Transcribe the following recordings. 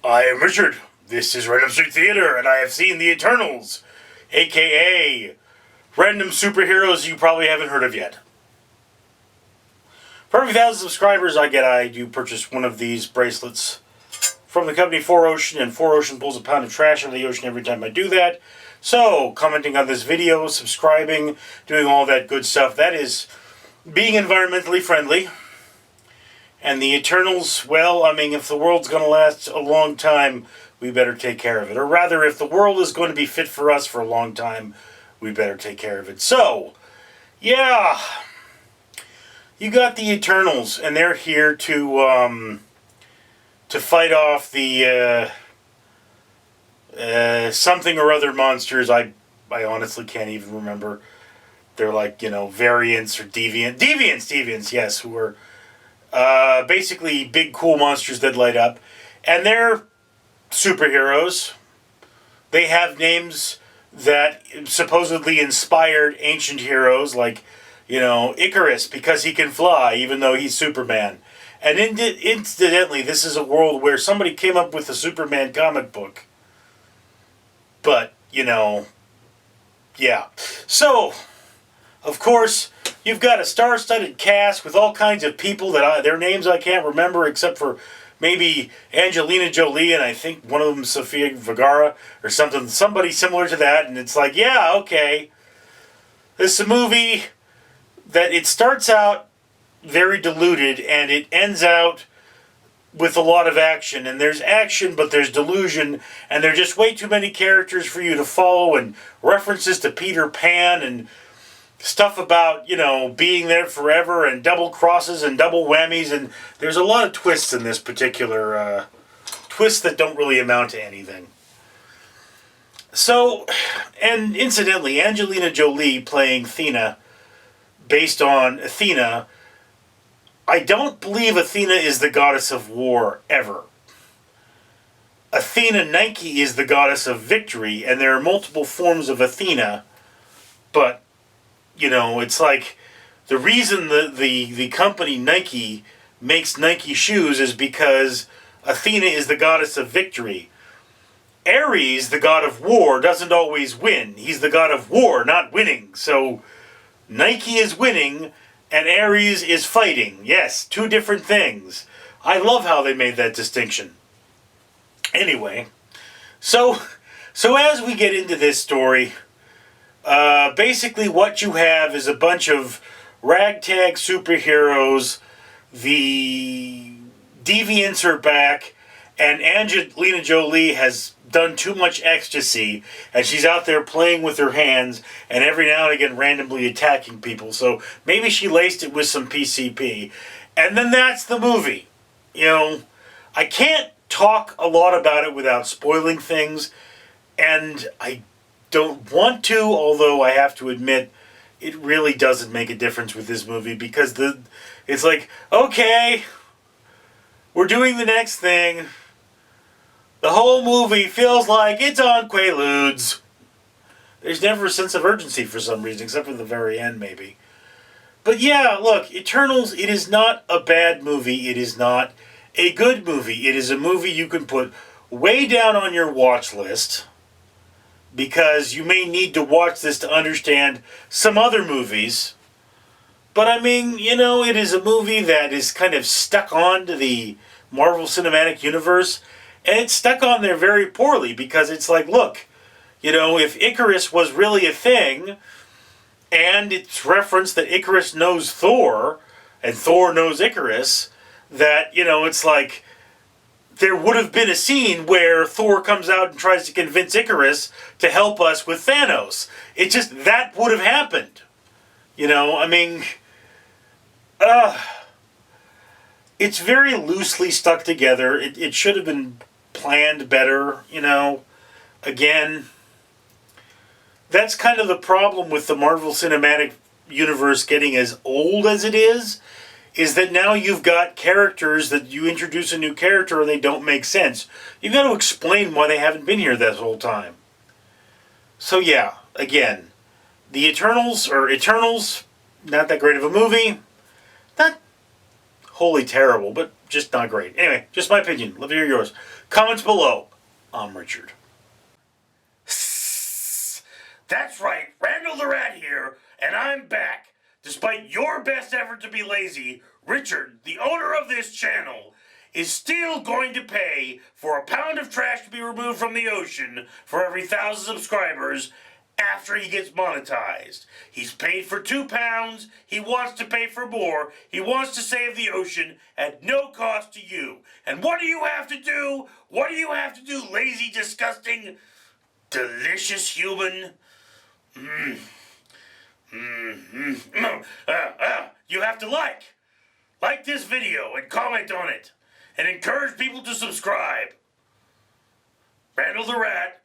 I am Richard. This is Random Street Theater, and I have seen the Eternals, aka random superheroes you probably haven't heard of yet. For every 1,000 subscribers I do purchase one of these bracelets from the company 4Ocean, and 4Ocean pulls a pound of trash out of the ocean every time I do that. So, commenting on this video, subscribing, doing all that good stuff, that is being environmentally friendly. And the Eternals, well, I mean, if the world's going to last a long time, we better take care of it. Or rather, if the world is going to be fit for us for a long time, we better take care of it. So, yeah, you got the Eternals, and they're here to fight off the something or other monsters. I honestly can't even remember. They're like, variants or deviants, yes, who are basically big cool monsters that light up. And they're superheroes. They have names that supposedly inspired ancient heroes, like, Icarus, because he can fly, even though he's Superman. And incidentally, this is a world where somebody came up with a Superman comic book. But, yeah. So, of course, you've got a star-studded cast with all kinds of people that their names I can't remember, except for maybe Angelina Jolie and I think one of them Sofia Vergara or somebody similar to that. And it's like, yeah, okay. This is a movie that it starts out very diluted and it ends out with a lot of action. And there's action, but there's delusion, and there are just way too many characters for you to follow, and references to Peter Pan and stuff about, being there forever, and double crosses and double whammies, and there's a lot of twists in this particular twists that don't really amount to anything. So, and incidentally, Angelina Jolie playing Athena, based on Athena, I don't believe Athena is the goddess of war, ever. Athena Nike is the goddess of victory, and there are multiple forms of Athena, but it's like the reason the company Nike makes Nike shoes is because Athena is the goddess of victory. Ares, the god of war, doesn't always win. He's the god of war, not winning. So Nike is winning and Ares is fighting. Yes, two different things. I love how they made that distinction. Anyway, so as we get into this story, basically what you have is a bunch of ragtag superheroes. The deviants are back, and Angelina Jolie has done too much ecstasy, and she's out there playing with her hands, and every now and again randomly attacking people. So maybe she laced it with some PCP. And then that's the movie. I can't talk a lot about it without spoiling things, and I don't want to, although I have to admit it really doesn't make a difference with this movie, because it's like, okay, we're doing the next thing. The whole movie feels like it's on Quaaludes. There's never a sense of urgency for some reason, except for the very end, maybe. But yeah, look, Eternals, it is not a bad movie. It is not a good movie. It is a movie you can put way down on your watch list, because you may need to watch this to understand some other movies. But I mean, it is a movie that is kind of stuck onto the Marvel Cinematic Universe, and it's stuck on there very poorly, because it's like, look, if Icarus was really a thing, and it's referenced that Icarus knows Thor, and Thor knows Icarus, that, it's like, there would have been a scene where Thor comes out and tries to convince Icarus to help us with Thanos. That would have happened. It's very loosely stuck together. It should have been planned better, Again, that's kind of the problem with the Marvel Cinematic Universe getting as old as it is that now you've got characters that you introduce a new character and they don't make sense. You've got to explain why they haven't been here this whole time. So yeah, again, the Eternals, not that great of a movie. Not wholly terrible, but just not great. Anyway, just my opinion. Love to hear yours. Comments below. I'm Richard. That's right, Randall the Rat here, and I'm back. Despite your best effort to be lazy, Richard, the owner of this channel, is still going to pay for a pound of trash to be removed from the ocean for every 1,000 subscribers after he gets monetized. He's paid for 2 pounds, he wants to pay for more, he wants to save the ocean at no cost to you. And what do you have to do? What do you have to do, lazy, disgusting, delicious human? You have to like this video and comment on it and encourage people to subscribe. Randall the Rat,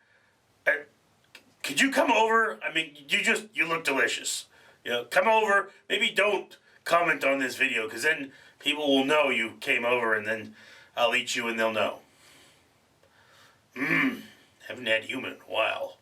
could you come over? I mean, you look delicious. You know, come over. Maybe don't comment on this video, because then people will know you came over, and then I'll eat you and they'll know. Haven't had human in a while.